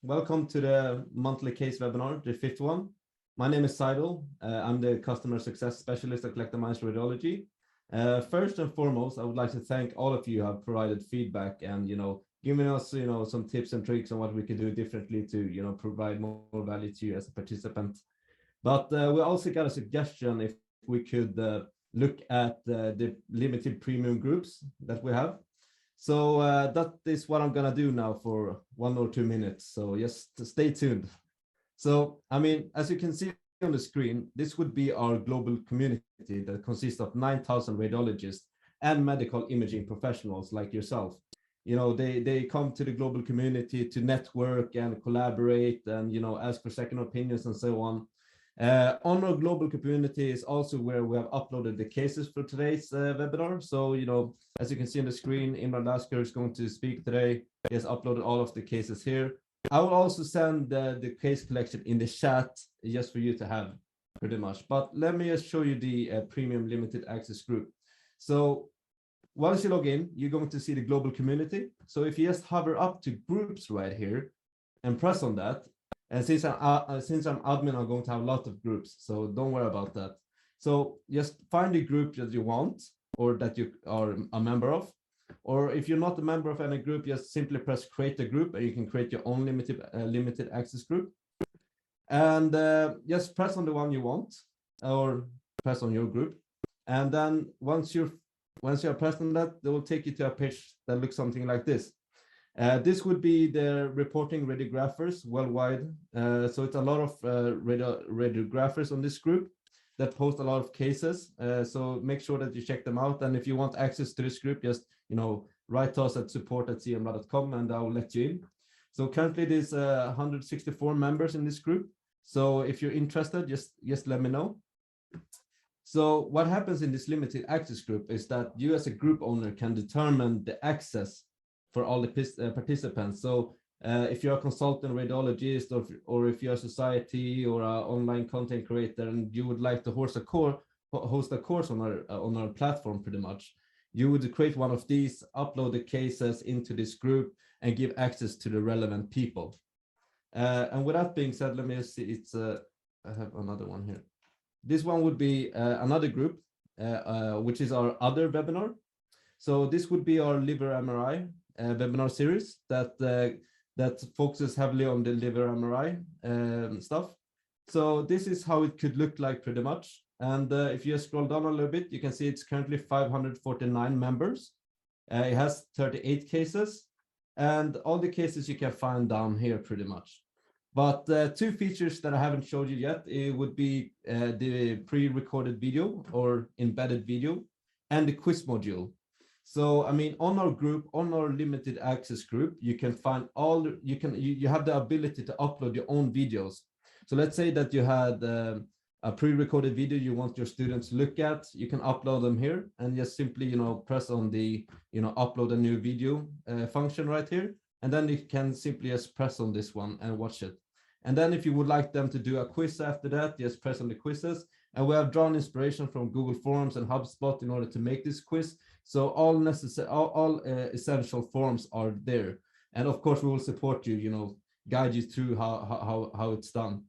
Welcome to the monthly case webinar, the fifth one. My name is Seidel. I'm the customer success specialist at Collector Minds Radiology. First and foremost, I would like to thank all of you who have provided feedback and, giving us, some tips and tricks on what we can do differently to, provide more value to you as a participant. But we also got a suggestion if we could look at the limited premium groups that we have. So that is what I'm gonna do now for 1 or 2 minutes. So just stay tuned. So, as you can see on the screen, this would be our global community that consists of 9,000 radiologists and medical imaging professionals like yourself. They come to the global community to network and collaborate and, ask for second opinions and so on. On our global community is also where we have uploaded the cases for today's webinar. So, as you can see on the screen, Imran Lasker is going to speak today. He has uploaded all of the cases here. I will also send the case collection in the chat just for you to have pretty much. But let me just show you the premium limited access group. So once you log in, you're going to see the global community. So if you just hover up to groups right here and press on that, and since I'm admin, I'm going to have a lot of groups, so don't worry about that. So just find the group that you want or that you are a member of. Or if you're not a member of any group, just simply press create a group and you can create your own limited access group. And just press on the one you want or press on your group. And then once you're pressed on that, they will take you to a page that looks something like this. This would be the reporting radiographers worldwide. So it's a lot of radiographers on this group that post a lot of cases. So make sure that you check them out. And if you want access to this group, just write to us at support@cmra.com and I will let you in. So currently there's 164 members in this group. So if you're interested, just let me know. So what happens in this limited access group is that you as a group owner can determine the access for all the participants. So if you're a consultant radiologist or if you're a society or an online content creator and you would like to host a course on our platform pretty much, you would create one of these, upload the cases into this group and give access to the relevant people. And with that being said, let me just see, I have another one here. This one would be another group, which is our other webinar. So this would be our liver MRI webinar series that focuses heavily on the liver MRI stuff. So this is how it could look like pretty much. And if you scroll down a little bit, you can see it's currently 549 members. It has 38 cases and all the cases you can find down here pretty much. But two features that I haven't showed you yet, it would be the pre-recorded video or embedded video and the quiz module. So, on our group, on our limited access group, you can find you have the ability to upload your own videos. So let's say that you had a pre-recorded video you want your students to look at, you can upload them here and just simply, press on the, upload a new video function right here. And then you can simply just press on this one and watch it. And then if you would like them to do a quiz after that, just press on the quizzes. And we have drawn inspiration from Google Forms and HubSpot in order to make this quiz. So all essential forms are there. And of course, we will support you, guide you through how it's done.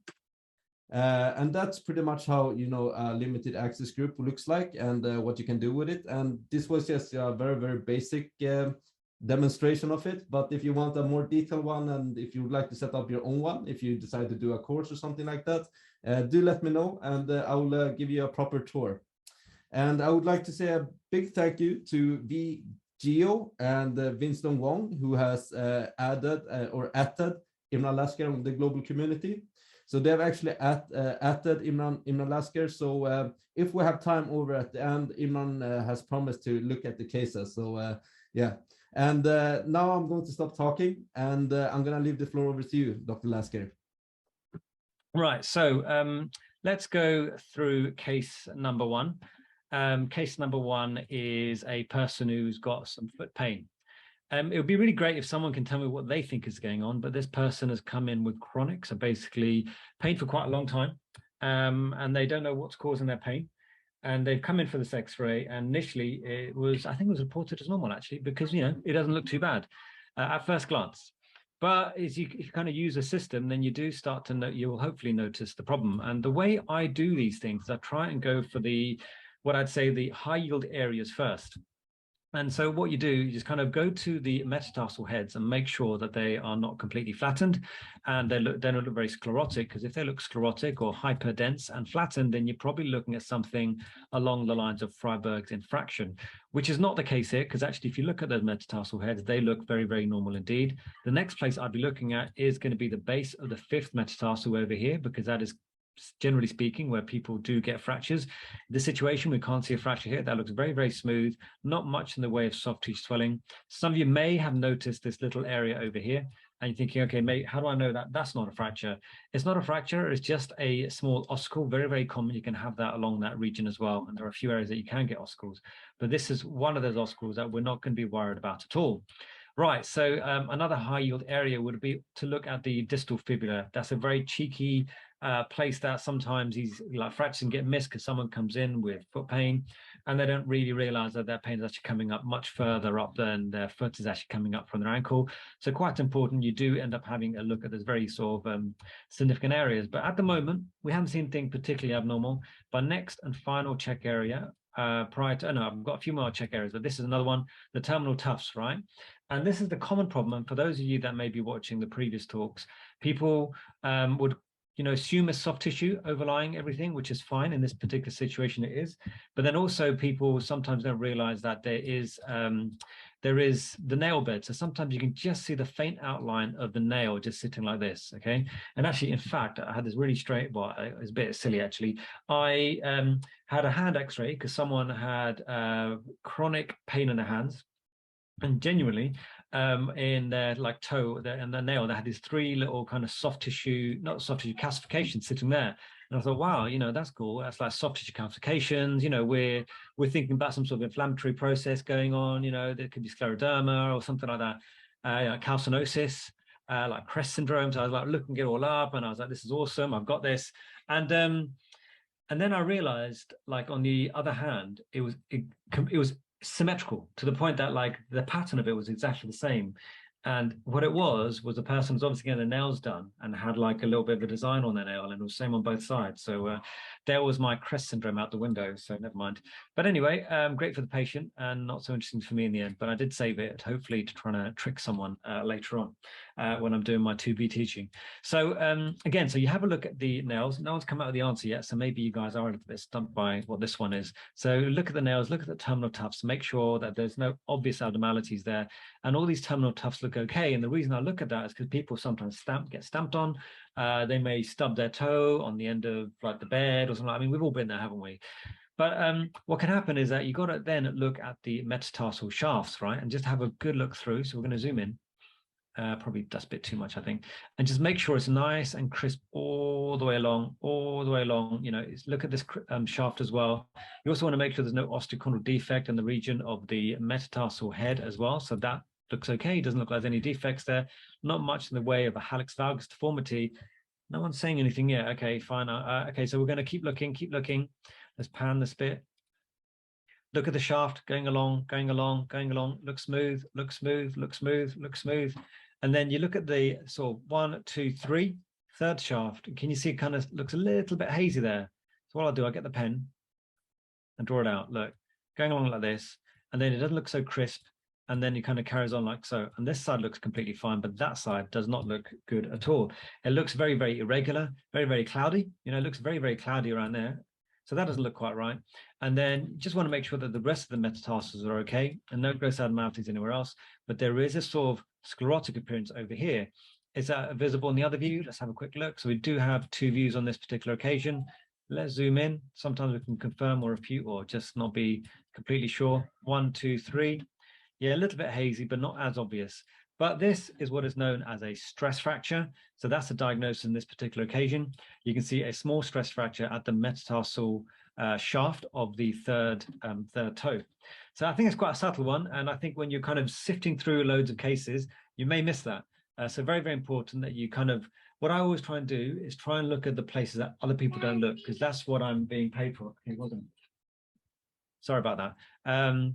And that's pretty much how, a limited access group looks like and what you can do with it. And this was just a very, very basic demonstration of it. But if you want a more detailed one and if you would like to set up your own one, if you decide to do a course or something like that, do let me know and I will give you a proper tour. And I would like to say a big thank you to VGO and Winston Wong, who has added Imran Lasker on the global community. So they've actually added Imran Lasker. So if we have time over at the end, Imran has promised to look at the cases. So yeah. And now I'm going to stop talking and I'm going to leave the floor over to you, Dr. Lasker. Right. So let's go through case number one. Case number one is a person who's got some foot pain. It would be really great if someone can tell me what they think is going on, but this person has come in with chronic, so basically pain for quite a long time, and they don't know what's causing their pain. And they've come in for this X-ray, and initially I think it was reported as normal actually, because it doesn't look too bad at first glance. But as you kind of use a system, then you do start to know, you'll hopefully notice the problem. And the way I do these things, I try and go for what I'd say the high yield areas first. And so what you do, you just kind of go to the metatarsal heads and make sure that they are not completely flattened and they don't look very sclerotic, because if they look sclerotic or hyperdense and flattened, then you're probably looking at something along the lines of Freiberg's infraction, which is not the case here, because actually if you look at those metatarsal heads, they look very, very normal indeed. The next place I'd be looking at is going to be the base of the fifth metatarsal over here, because that is generally speaking where people do get fractures. This situation, we can't see a fracture here. That looks very, very smooth, not much in the way of soft tissue swelling. Some of you may have noticed this little area over here and you're thinking, okay, mate, how do I know that that's not a fracture? It's not a fracture, it's just a small ossicle. Very, very common. You can have that along that region as well, and there are a few areas that you can get ossicles, but this is one of those ossicles that we're not going to be worried about at all. Right, so another high yield area would be to look at the distal fibula. That's a very cheeky place that sometimes these like fractures get missed because someone comes in with foot pain and they don't really realize that their pain is actually coming up much further up than their foot is actually coming up from their ankle. So quite important, you do end up having a look at those very sort of significant areas. But at the moment, we haven't seen anything particularly abnormal. But next and final check area, prior to, no, I've got a few more check areas, but this is another one, the terminal tufts, right? And this is the common problem. And for those of you that may be watching the previous talks, people would assume as soft tissue overlying everything, which is fine. In this particular situation, it is. But then also people sometimes don't realize that there is the nail bed. So sometimes you can just see the faint outline of the nail just sitting like this, okay? And actually, in fact, I had this really straight, well, it was a bit silly actually. I had a hand X-ray because someone had chronic pain in their hands. And genuinely, in their like toe and their nail, they had these three little kind of soft tissue, not soft tissue calcifications sitting there. And I thought, wow, that's cool. That's like soft tissue calcifications. We're thinking about some sort of inflammatory process going on. There could be scleroderma or something like that, calcinosis, like Crest syndrome. So I was like looking it all up, and I was like, this is awesome. I've got this. And then I realized, like on the other hand, it was symmetrical to the point that like the pattern of it was exactly the same. And what it was the person was obviously getting their nails done and had like a little bit of a design on their nail, and it was the same on both sides. So there was my Crest syndrome out the window, so never mind. But anyway, great for the patient and not so interesting for me in the end, but I did save it, hopefully to try to trick someone later on when I'm doing my 2B teaching. So again, so you have a look at the nails. No one's come out with the answer yet, so maybe you guys are a little bit stumped by what this one is. So look at the nails, look at the terminal tufts, make sure that there's no obvious abnormalities there, and all these terminal tufts look okay. And the reason I look at that is because people sometimes get stamped on. They may stub their toe on the end of like the bed or something. I mean, we've all been there, haven't we? But what can happen is that you got to then look at the metatarsal shafts, right? And just have a good look through. So we're going to zoom in. Probably that's a bit too much, I think. And just make sure it's nice and crisp all the way along, look at this shaft as well. You also want to make sure there's no osteochondral defect in the region of the metatarsal head as well. So that looks okay. It doesn't look like there's any defects there. Not much in the way of a hallux valgus deformity. No one's saying anything yet. Okay, fine. Okay, so we're going to keep looking. Let's pan this bit. Look at the shaft going along. Looks smooth. And then you look at the sort of 1, 2, 3, third shaft. Can you see it kind of looks a little bit hazy there? So what I'll do, I'll get the pen and draw it out. Look, going along like this. And then it doesn't look so crisp. And then it kind of carries on like so. And this side looks completely fine, but that side does not look good at all. It looks very, very irregular, very, very cloudy. It looks very, very cloudy around there. So that doesn't look quite right. And then you just want to make sure that the rest of the metatarsals are okay and no gross abnormalities anywhere else. But there is a sort of sclerotic appearance over here. Is that visible in the other view? Let's have a quick look. So we do have two views on this particular occasion. Let's zoom in. Sometimes we can confirm or refute or just not be completely sure. 1, 2, 3. Yeah, a little bit hazy, but not as obvious. But this is what is known as a stress fracture. So that's the diagnosis in this particular occasion. You can see a small stress fracture at the metatarsal shaft of the third toe. So I think it's quite a subtle one. And I think when you're kind of sifting through loads of cases, you may miss that. So very, very important that you kind of, what I always try and do is try and look at the places that other people don't look, because that's what I'm being paid for. Okay, well done. Sorry about that.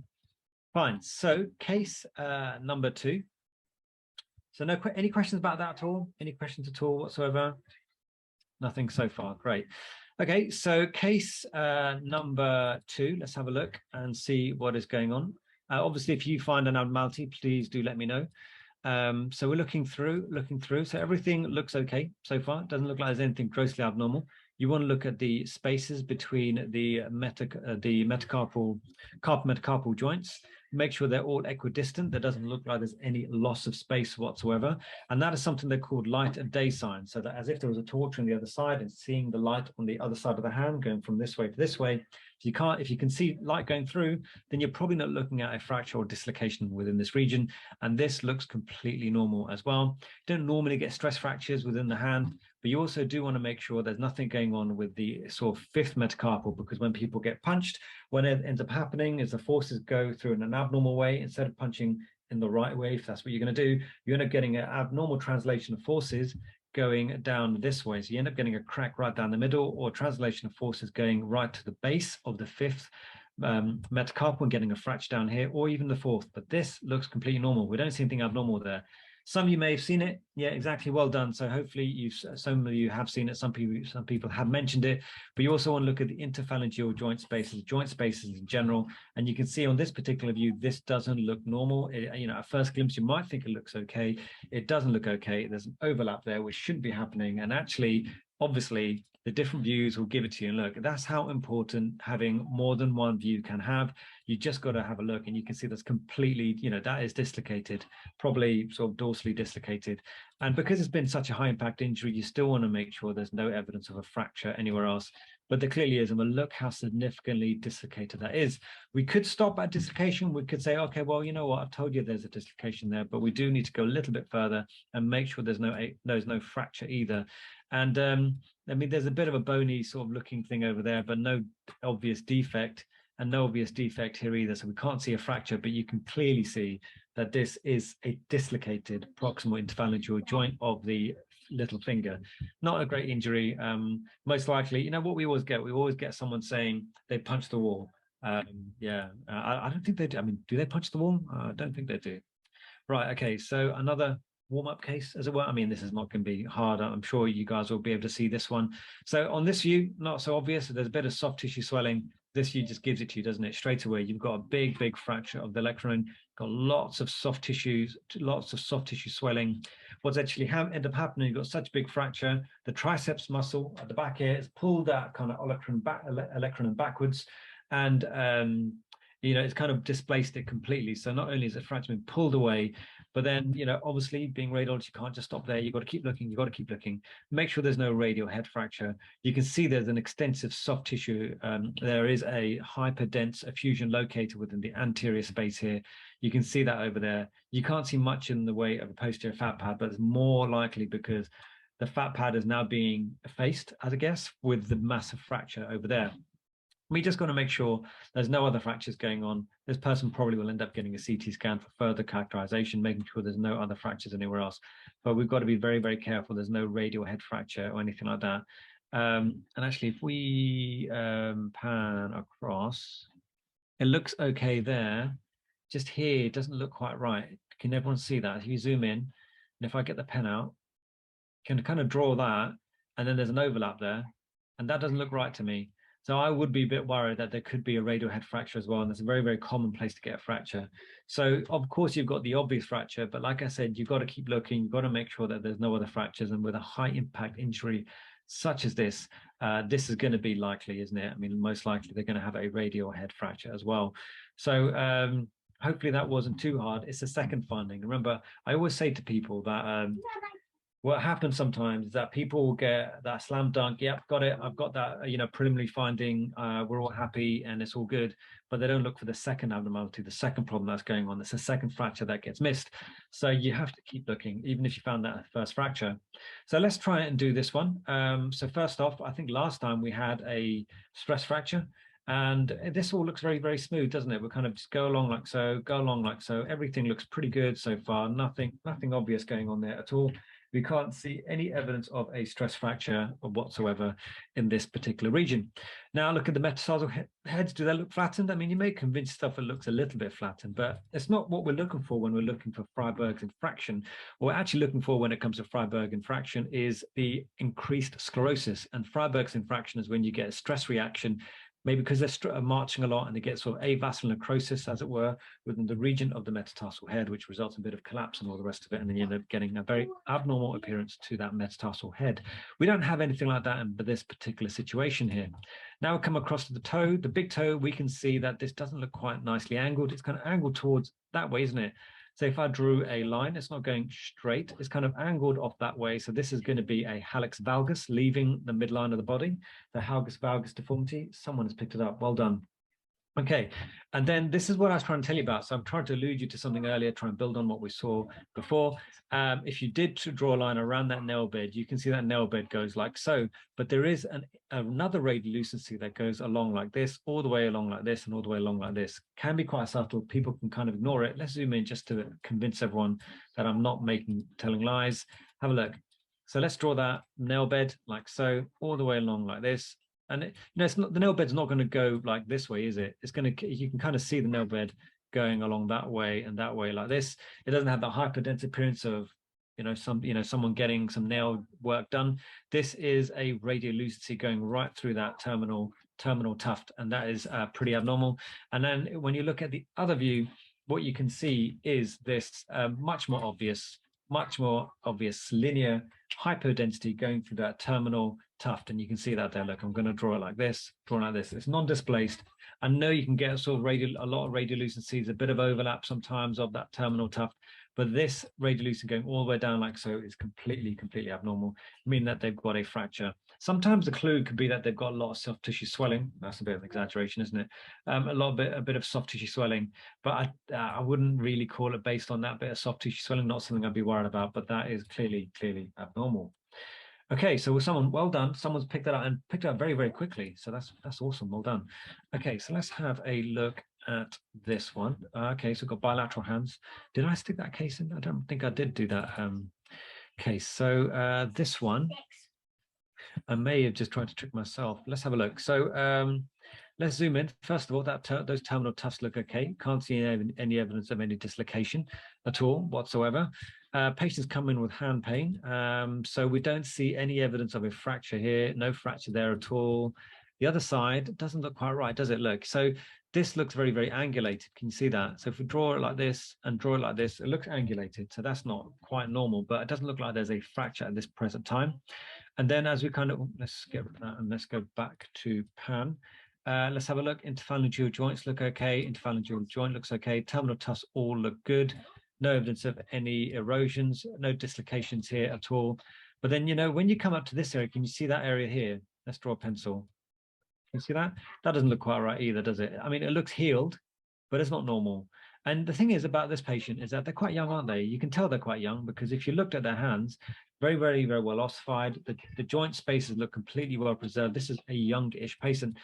Fine. So case number 2. So no, any questions about that at all? Any questions at all whatsoever? Nothing so far. Great. Okay, so case number 2, let's have a look and see what is going on. Obviously, if you find an abnormality, please do let me know. So we're looking through. So everything looks okay so far. It doesn't look like there's anything grossly abnormal. You want to look at the spaces between the carpal metacarpal joints. Make sure they're all equidistant. There doesn't look like there's any loss of space whatsoever. And that is something they're called light and day signs. So that as if there was a torch on the other side and seeing the light on the other side of the hand going from this way to this way. If you can see light going through, then you're probably not looking at a fracture or dislocation within this region. And this looks completely normal as well. You don't normally get stress fractures within the hand, but you also do want to make sure there's nothing going on with the sort of 5th metacarpal, because when people get punched, what ends up happening is the forces go through in an abnormal way. Instead of punching in the right way, if that's what you're going to do, you end up getting an abnormal translation of forces going down this way. So you end up getting a crack right down the middle, or translation of forces going right to the base of the 5th metacarpal and getting a fracture down here, or even the 4th. But this looks completely normal. We don't see anything abnormal there. Some of you may have seen it. Yeah, exactly. Well done. So hopefully some of you have seen it. Some people have mentioned it, but you also want to look at the interphalangeal joint spaces in general. And you can see on this particular view, this doesn't look normal. At first glimpse, you might think it looks okay. It doesn't look okay. There's an overlap there, which shouldn't be happening. And actually, obviously, the different views will give it to you. And look, that's how important having more than one view can have. You just got to have a look, and you can see that's completely, that is dislocated, probably sort of dorsally dislocated. And because it's been such a high impact injury, you still want to make sure there's no evidence of a fracture anywhere else. But there clearly is, and we'll look how significantly dislocated that is. We could stop at dislocation. We could say, okay, well, you know what, I've told you there's a dislocation there, but we do need to go a little bit further and make sure there's no fracture either. And I mean, there's a bit of a bony sort of looking thing over there, but no obvious defect, and no obvious defect here either. So we can't see a fracture, but you can clearly see that this is a dislocated proximal interphalangeal joint of the little finger. Not a great injury. Most likely, what we always get someone saying they punched the wall. I don't think they do. I mean, do they punch the wall? I don't think they do. Right. Okay. So another warm-up case, as it were. I mean, this is not going to be hard. I'm sure you guys will be able to see this one. So on this view, not so obvious. There's a bit of soft tissue swelling. This view just gives it to you, doesn't it? Straight away, you've got a big fracture of the olecranon, got lots of soft tissue swelling. What's actually end up happening, you've got such big fracture, the triceps muscle at the back here is pulled that kind of olecranon backwards, and it's kind of displaced it completely. So not only is the fracture been pulled away, but then, obviously being radiologist, you can't just stop there. You've got to keep looking. Make sure there's no radial head fracture. You can see there's an extensive soft tissue. There is a hyperdense effusion located within the anterior space here. You can see that over there. You can't see much in the way of a posterior fat pad, but it's more likely because the fat pad is now being effaced, as I guess, with the massive fracture over there. We just got to make sure there's no other fractures going on. This person probably will end up getting a CT scan for further characterization, making sure there's no other fractures anywhere else. But we've got to be very, very careful. There's no radial head fracture or anything like that. And actually, if we pan across, it looks okay there. Just here, it doesn't look quite right. Can everyone see that? If you zoom in, and if I get the pen out, you can kind of draw that, and then there's an overlap there, and that doesn't look right to me. So I would be a bit worried that there could be a radial head fracture as well, and that's a very, very common place to get a fracture. So of course you've got the obvious fracture, but like I said, you've got to keep looking. You've got to make sure that there's no other fractures. And with a high impact injury such as this is going to be likely, isn't it? I mean, most likely they're going to have a radial head fracture as well. So hopefully that wasn't too hard. It's the second finding. Remember, I always say to people that what happens sometimes is that people will get that slam dunk. Yep, got it. I've got that, preliminary finding. We're all happy and it's all good. But they don't look for the second abnormality, the second problem that's going on. It's a second fracture that gets missed. So you have to keep looking, even if you found that first fracture. So let's try and do this one. So first off, I think last time we had a stress fracture. And this all looks very, very smooth, doesn't it? We kind of just go along like so, go along like so. Everything looks pretty good so far. Nothing obvious going on there at all. We can't see any evidence of a stress fracture whatsoever in this particular region. Now look at the metatarsal heads. Do they look flattened? I mean, you may convince yourself it looks a little bit flattened, but it's not what we're looking for when we're looking for Freiberg's infraction. What we're actually looking for when it comes to Freiberg infraction is the increased sclerosis. And Freiberg's infraction is when you get a stress reaction, maybe because they're marching a lot and they get sort of avascular necrosis, as it were, within the region of the metatarsal head, which results in a bit of collapse and all the rest of it. And then you end up getting a very abnormal appearance to that metatarsal head. We don't have anything like that in this particular situation here. Now we come across to the toe, the big toe. We can see that this doesn't look quite nicely angled. It's kind of angled towards that way, isn't it? So if I drew a line, it's not going straight, it's kind of angled off that way. So this is going to be a hallux valgus leaving the midline of the body, the hallux valgus deformity. Someone has picked it up. Well done. Okay, and then this is what I was trying to tell you about. So I'm trying to allude you to something earlier, try and build on what we saw before. If you did draw a line around that nail bed, you can see that nail bed goes like so, but there is another radiolucency that goes along like this, all the way along like this, and all the way along like this. Can be quite subtle. People can kind of ignore it. Let's zoom in just to convince everyone that I'm not telling lies. Have a look. So let's draw that nail bed like so, all the way along like this. And it's not, the nail bed's not going to go like this way, is it? It's going to, you can kind of see the nail bed going along that way and that way like this. It doesn't have the hyperdense appearance of, someone getting some nail work done. This is a radiolucency going right through that terminal tuft, and that is pretty abnormal. And then when you look at the other view, what you can see is this much more obvious linear hypodensity going through that terminal tuft, and you can see that there. Look, I'm going to draw it like this, It's non-displaced. I know you can get sort of a lot of radiolucencies, a bit of overlap sometimes of that terminal tuft, but this radiolucent going all the way down like so is completely abnormal, meaning that they've got a fracture. Sometimes the clue could be that they've got a lot of soft tissue swelling. That's a bit of an exaggeration, isn't it? A bit of soft tissue swelling, but I wouldn't really call it based on that bit of soft tissue swelling. Not something I'd be worried about, but that is clearly abnormal. Okay, so well done. Someone's picked that up and picked it up very, very quickly. So that's awesome. Well done. Okay, so let's have a look at this one. Okay, so we've got bilateral hands. Did I stick that case in? I don't think I did do that case. So this one, I may have just tried to trick myself. Let's have a look. So let's zoom in. First of all, those terminal tufts look okay. Can't see any evidence of any dislocation at all whatsoever. Patients come in with hand pain. So we don't see any evidence of a fracture here. No fracture there at all. The other side doesn't look quite right, does it? Look, so this looks very, very angulated. Can you see that? So if we draw it like this and draw it like this, it looks angulated. So that's not quite normal, but it doesn't look like there's a fracture at this present time. And then as we let's get rid of that and let's go back to Pan. Let's have a look. Interphalangeal joints look okay. Interphalangeal joint looks okay. Terminal tufts all look good. No evidence of any erosions, no dislocations here at all. But then, when you come up to this area, can you see that area here? Let's draw a pencil. Can you see that? That doesn't look quite right either, does it? I mean, it looks healed, but it's not normal. And the thing is about this patient is that they're quite young, aren't they? You can tell they're quite young because if you looked at their hands, very, very, very well ossified. The joint spaces look completely well preserved. This is a youngish patient.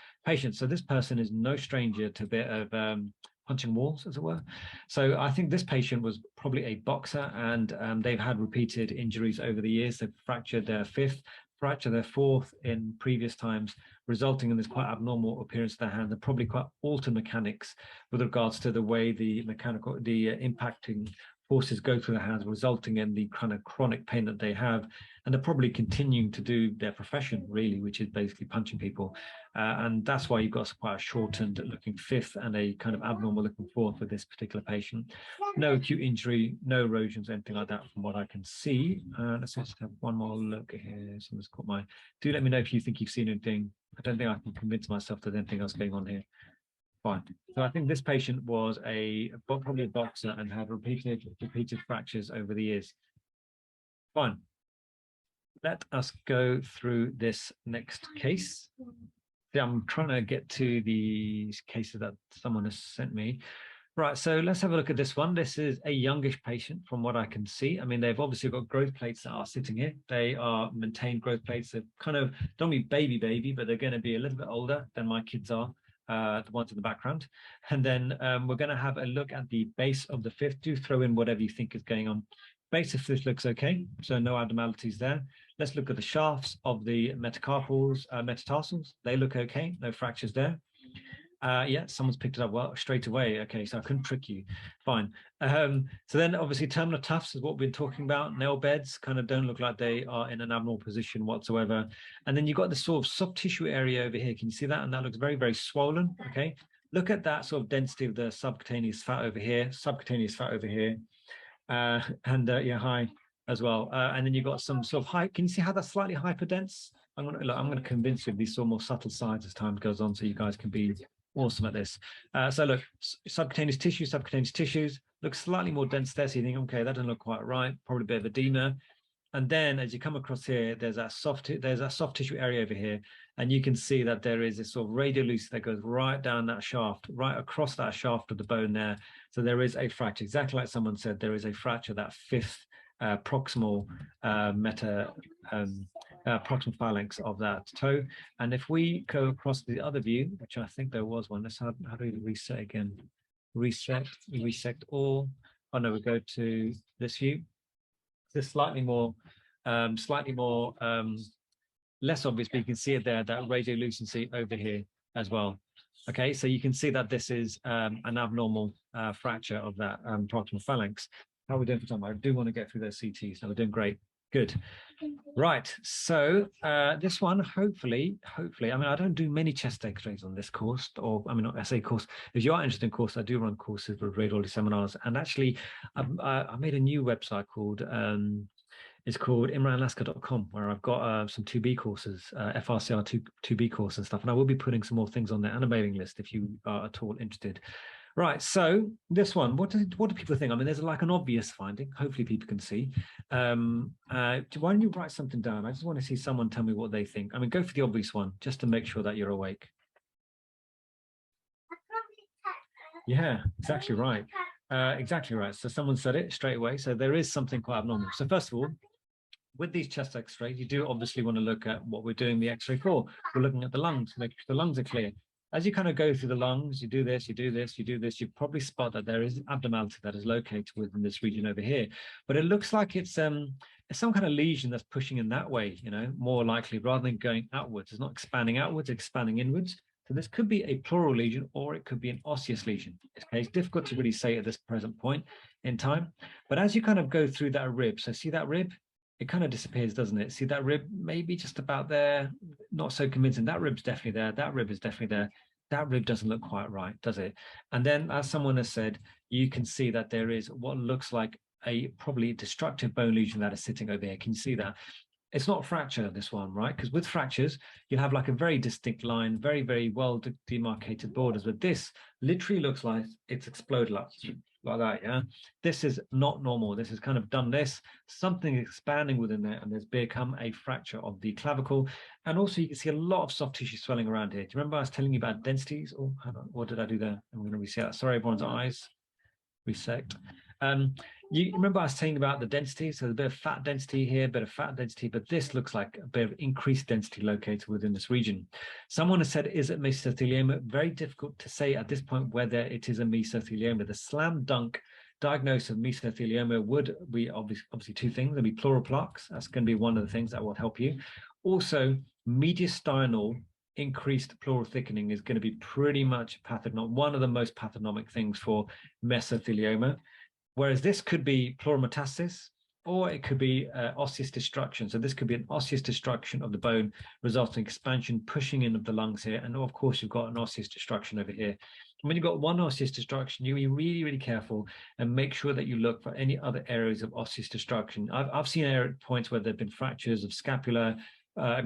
So this person is no stranger to a bit of punching walls, as it were. So I think this patient was probably a boxer, and they've had repeated injuries over the years. They've fractured their fifth, fractured their fourth in previous times, resulting in this quite abnormal appearance of their hand, and probably quite altered mechanics with regards to the way the impacting forces go through the hands, resulting in the kind of chronic pain that they have. And they're probably continuing to do their profession, really, which is basically punching people. And that's why you've got quite a shortened looking fifth and a kind of abnormal looking fourth for this particular patient. No acute injury, no erosions, anything like that from what I can see. Let's just have one more look here. Someone's caught my... Do let me know if you think you've seen anything. I don't think I can convince myself there's anything else going on here. Fine. So I think this patient was probably a boxer and had repeated fractures over the years. Fine. Let us go through this next case. Yeah, I'm trying to get to the cases that someone has sent me. Right, so let's have a look at this one. This is a youngish patient from what I can see. I mean, they've obviously got growth plates that are sitting here. They are maintained growth plates. They're kind of, don't be baby, but they're going to be a little bit older than my kids are. The ones in the background. And then we're going to have a look at the base of the fifth. Do throw in whatever you think is going on. Base of this looks okay, so no abnormalities there. Let's look at the shafts of the metacarpals, metatarsals. They look okay, no fractures there. Yeah, someone's picked it up well straight away. Okay, so I couldn't trick you. Fine. So then obviously terminal tufts is what we've been talking about. Nail beds kind of don't look like they are in an abnormal position whatsoever. And then you've got this sort of soft tissue area over here. Can you see that? And that looks very, very swollen. Okay. Look at that sort of density of the subcutaneous fat over here, subcutaneous fat over here. Yeah, high as well. And then you've got some sort of high. Can you see how that's slightly hyperdense? I'm going to convince you of these sort of more subtle sides as time goes on, so you guys can be awesome at this. So look, subcutaneous tissues look slightly more dense there. So you think, okay, that doesn't look quite right. Probably a bit of edema. And then as you come across here, there's that soft tissue area over here, and you can see that there is this sort of radiolucent that goes right down that shaft, right across that shaft of the bone there. So there is a fracture, exactly like someone said. There is a fracture, that fifth proximal proximal phalanx of that toe. And if we go across to the other view, which I think there was one, let's how do we reset again? Reset all. Oh no, we go to this view. This slightly more less obvious, but you can see it there, that radiolucency over here as well. Okay, so you can see that this is an abnormal fracture of that proximal phalanx. How are we doing for time? I do want to get through those CTs, so we're doing great. Good. Right, so this one, hopefully, I mean, I don't do many chest x-rays on this course, or I mean, not SA course. If you are interested in course, I do run courses with radiology seminars, and actually I made a new website called, it's called imranlasker.com, where I've got some 2B courses, FRCR 2B course and stuff, and I will be putting some more things on there and a mailing list if you are at all interested. Right, so this one, what do people think? I mean, there's like an obvious finding. Hopefully people can see. Why don't you write something down? I just want to see someone tell me what they think. I mean, go for the obvious one, just to make sure that you're awake. Yeah, exactly right. Exactly right. So someone said it straight away. So there is something quite abnormal. So first of all, with these chest x-rays, you do obviously want to look at what we're doing the x-ray for. We're looking at the lungs, make sure the lungs are clear. As you kind of go through the lungs, you do this, you do this, you do this, you probably spot that there is abnormality that is located within this region over here. But it looks like it's some kind of lesion that's pushing in that way, you know, more likely, rather than going outwards. It's not expanding outwards, it's expanding inwards. So this could be a pleural lesion, or it could be an osseous lesion. Okay, it's difficult to really say at this present point in time. But as you kind of go through that rib, so see that rib? It kind of disappears, doesn't it? See that rib, maybe just about there, not so convincing. That rib's definitely there. That rib is definitely there. That rib doesn't look quite right, does it? And then, as someone has said, you can see that there is what looks like a probably destructive bone lesion that is sitting over here. Can you see that? It's not a fracture, this one, right? Because with fractures, you have like a very distinct line, very, very well demarcated borders. But this literally looks like it's exploded like that, yeah? This is not normal. This has kind of done this, something expanding within there, and there's become a fracture of the clavicle. And also you can see a lot of soft tissue swelling around here. Do you remember I was telling you about densities? Oh, hold on, what did I do there? I'm going to reset that. Sorry, everyone's eyes. Resect. You remember I was saying about the density, so there's a bit of fat density here, a bit of fat density, but this looks like a bit of increased density located within this region. Someone has said, is it mesothelioma? Very difficult to say at this point whether it is a mesothelioma. The slam dunk diagnosis of mesothelioma would be obviously two things. There'll be pleural plaques. That's going to be one of the things that will help you. Also, mediastinal increased pleural thickening is going to be pretty much one of the most pathognomic things for mesothelioma. Whereas this could be pleural metastasis, or it could be osseous destruction. So this could be an osseous destruction of the bone, resulting in expansion, pushing in of the lungs here. And of course, you've got an osseous destruction over here. And when you've got one osseous destruction, you be really, really careful and make sure that you look for any other areas of osseous destruction. I've seen points where there have been fractures of scapula,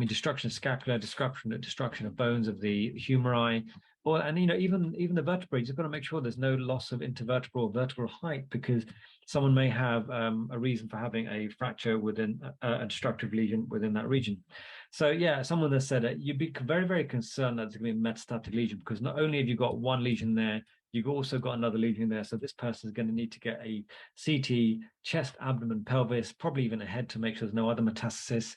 destruction of scapula, destruction of bones of the humeri, and even the vertebrae. You've got to make sure there's no loss of intervertebral or vertebral height, because someone may have a reason for having a fracture within a destructive lesion within that region. So yeah, someone has said it. You'd be very, very concerned that it's going to be a metastatic lesion, because not only have you got one lesion there, you've also got another lesion there. So this person is going to need to get a CT, chest, abdomen, pelvis, probably even a head, to make sure there's no other metastasis.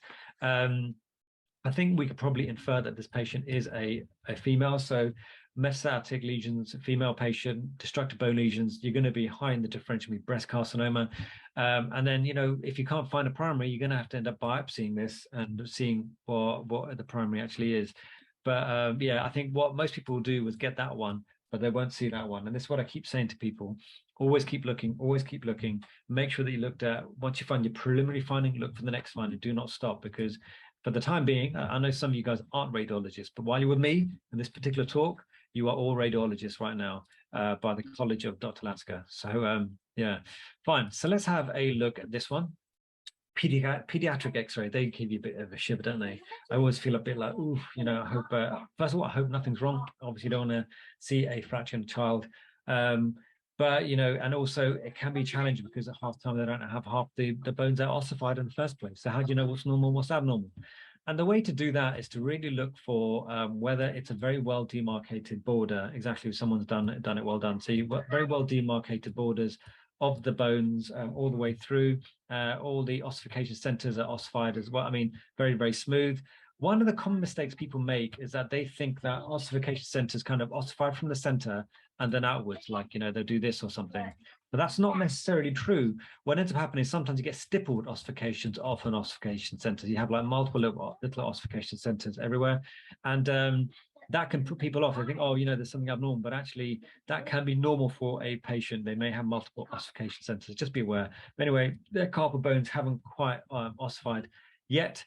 I think we could probably infer that this patient is a female. So metastatic lesions, female patient, destructive bone lesions, you're going to be high in the differential with breast carcinoma. And then, you know, if you can't find a primary, you're going to have to end up biopsying this and seeing what the primary actually is. But yeah, I think what most people will do is get that one, but they won't see that one. And this is what I keep saying to people. Always keep looking, always keep looking. Make sure that you looked at, once you find your preliminary finding, look for the next finding. Do not stop, because for the time being, I know some of you guys aren't radiologists, but while you're with me in this particular talk, you are all radiologists right now by the College of Dr. Lasker. So yeah, fine. So let's have a look at this one. Pediatric X-ray, they give you a bit of a shiver, don't they? I always feel a bit like, ooh, you know, I hope, first of all, I hope nothing's wrong. Obviously, you don't want to see a fracture in a child. But, you know, and also it can be challenging because at half time they don't have half the bones that are ossified in the first place. So how do you know what's normal, what's abnormal? And the way to do that is to really look for whether it's a very well demarcated border. Exactly, if someone's done it well done. So you've got very well demarcated borders of the bones all the way through. All the ossification centers are ossified as well. I mean, very, very smooth. One of the common mistakes people make is that they think that ossification centers kind of ossify from the center and then outwards, like, you know, they'll do this or something. But that's not necessarily true. What ends up happening is sometimes you get stippled ossifications off an ossification center. You have like multiple little ossification centers everywhere. And that can put people off. They think, oh, you know, there's something abnormal, but actually that can be normal for a patient. They may have multiple ossification centers. Just be aware. But anyway, their carpal bones haven't quite ossified yet.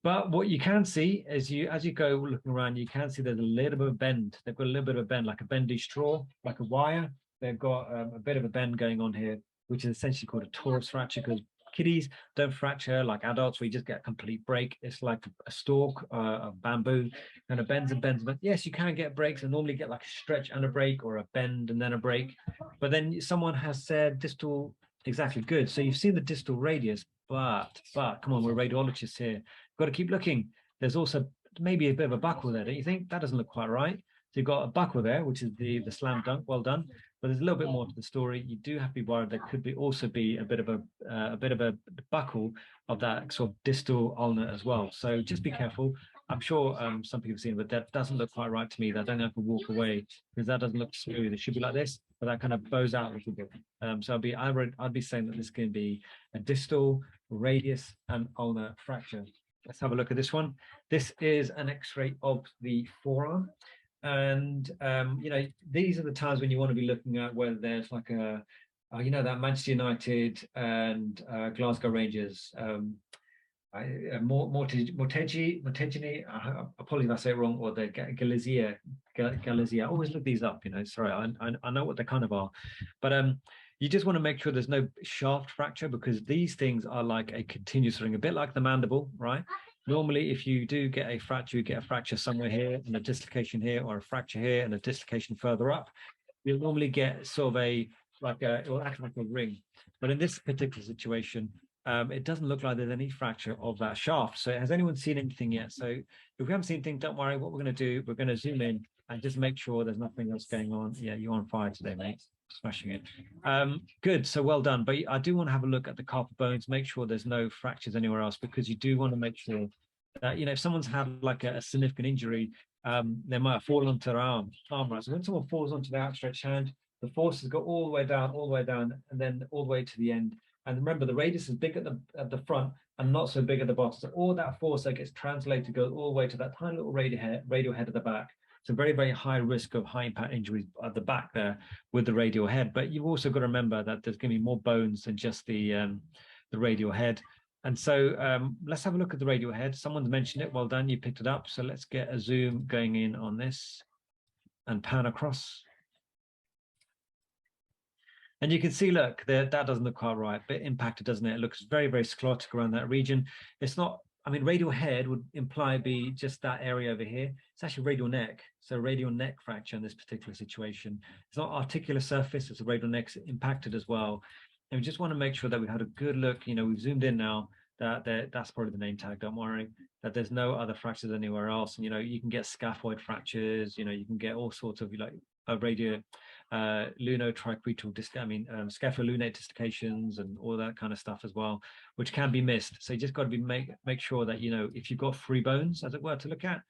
But what you can see is as you go looking around, you can see there's a little bit of a bend. They've got a little bit of a bend, like a bendy straw, like a wire. They've got a bit of a bend going on here, which is essentially called a torus fracture, because kiddies don't fracture like adults, where you just get a complete break. It's like a stalk of bamboo, and it bends and bends. But yes, you can get breaks, and normally get like a stretch and a break, or a bend and then a break. But then someone has said distal, exactly, good. So you've seen the distal radius, but come on, we're radiologists here. Got to keep looking. There's also maybe a bit of a buckle there, don't you think? That doesn't look quite right. So you've got a buckle there, which is the slam dunk, well done. But there's a little bit more to the story. You do have to be worried there could be also be a bit of a buckle of that sort of distal ulna as well. So just be careful. I'm sure some people have seen it, but that doesn't look quite right to me. That I don't have to walk away because that doesn't look smooth. It should be like this, but that kind of bows out a little bit. So I'd be saying that this can be a distal radius and ulnar fracture. Let's have a look at this one. This is an X-ray of the forearm. And, you know, these are the times when you want to be looking at whether there's like a, you know, that Manchester United and Glasgow Rangers, Mortegni, apologies if I say it wrong, or the Galizia. I always look these up, you know, sorry, I know what they kind of are. But you just want to make sure there's no shaft fracture, because these things are like a continuous ring, a bit like the mandible, right? Normally, if you do get a fracture, you get a fracture somewhere here and a dislocation here, or a fracture here and a dislocation further up. You'll normally get sort of it will act like a ring. But in this particular situation, it doesn't look like there's any fracture of that shaft. So has anyone seen anything yet? So if we haven't seen anything, don't worry. What we're going to do, we're going to zoom in and just make sure there's nothing else going on. Yeah, you're on fire today, mate. Smashing it. Good, so well done. But I do want to have a look at the carpal bones, make sure there's no fractures anywhere else, because you do want to make sure that, you know, if someone's had like a significant injury, they might have fallen onto their arm, right? So when someone falls onto their outstretched hand, the forces go all the way down, and then all the way to the end. And remember, the radius is big at the front and not so big at the bottom. So all that force that gets translated goes all the way to that tiny little radial head at the back. So very, very high risk of high impact injuries at the back there with the radial head. But you've also got to remember that there's going to be more bones than just the radial head. And so let's have a look at the radial head. Someone's mentioned it. Well done. You picked it up. So let's get a zoom going in on this and pan across. And you can see, look, that doesn't look quite right. Bit impacted, doesn't it? It looks very, very sclerotic around that region. It's not, I mean, radial head would imply be just that area over here. It's actually radial neck. So radial neck fracture in this particular situation. It's not articular surface, it's a radial neck impacted as well. And we just want to make sure that we've had a good look. You know, we've zoomed in now, that's probably the name tag, don't worry, that there's no other fractures anywhere else. And, you know, you can get scaphoid fractures, you know, you can get all sorts of like lunotriquetral scapholunate dislocations and all that kind of stuff as well, which can be missed. So you just got to make sure that, you know, if you've got free bones, as it were, to look at,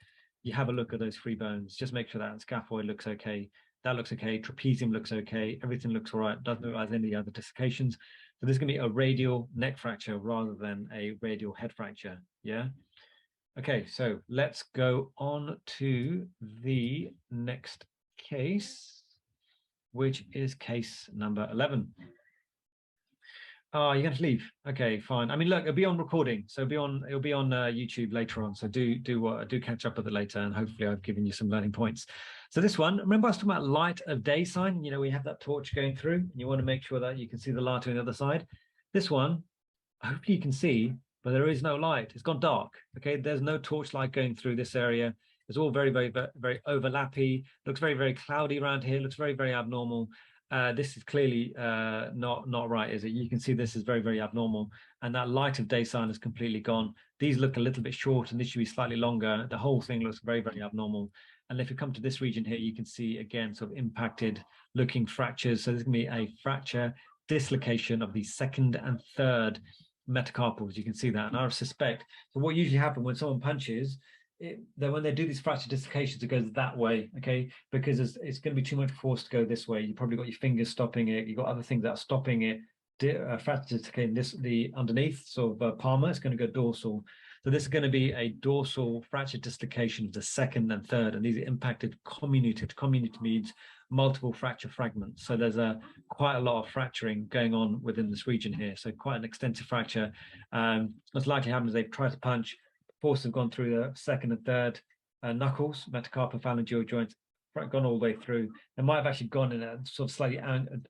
you have a look at those three bones. Just make sure that scaphoid looks okay. That looks okay. Trapezium looks okay. Everything looks all right. Doesn't look like any other dislocations. So this is going to be a radial neck fracture rather than a radial head fracture. Yeah. Okay, so let's go on to the next case, which is case number 11. Oh, you're going to leave. Okay, fine. I mean, look, it'll be on recording, so it'll be on YouTube later on. So do catch up with it later, and hopefully I've given you some learning points. So this one, remember I was talking about light of day sign. You know, we have that torch going through, and you want to make sure that you can see the light on the other side. This one, hopefully you can see, but there is no light. It's gone dark. Okay, there's no torch light going through this area. It's all very, very, very overlappy. Looks very, very cloudy around here. Looks very, very abnormal. This is clearly not right, is it? You can see this is very, very abnormal, and that light of day sign is completely gone. These look a little bit short, and this should be slightly longer. The whole thing looks very, very abnormal. And if you come to this region here, you can see again sort of impacted looking fractures. So there's going to be a fracture dislocation of the second and third metacarpals. You can see that, and I suspect. So what usually happens when someone punches, when they do these fracture dislocations, it goes that way, okay? Because it's going to be too much force to go this way. You probably got your fingers stopping it. You've got other things that are stopping it. Fracture dislocating the underneath sort of palmar, it's going to go dorsal. So this is going to be a dorsal fracture dislocation of the second and third, and these are impacted comminuted. Comminuted means multiple fracture fragments. So there's quite a lot of fracturing going on within this region here. So quite an extensive fracture. What's likely happens is they've tried to punch, force have gone through the second and third knuckles, metacarpal phalangeal joints, gone all the way through. They might have actually gone in a sort of slightly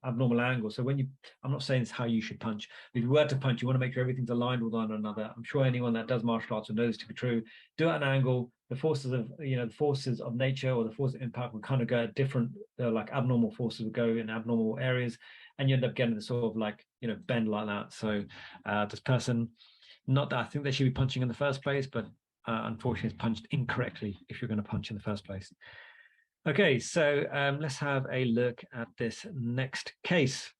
abnormal angle. So when I'm not saying it's how you should punch. If you were to punch, you want to make sure everything's aligned with one another. I'm sure anyone that does martial arts will know this to be true. Do it at an angle. The forces of the forces of nature or the force of impact will kind of go at different, like abnormal forces will go in abnormal areas, and you end up getting the sort of like bend like that. So this person, not that I think they should be punching in the first place, but unfortunately it's punched incorrectly if you're going to punch in the first place. Okay, so let's have a look at this next case.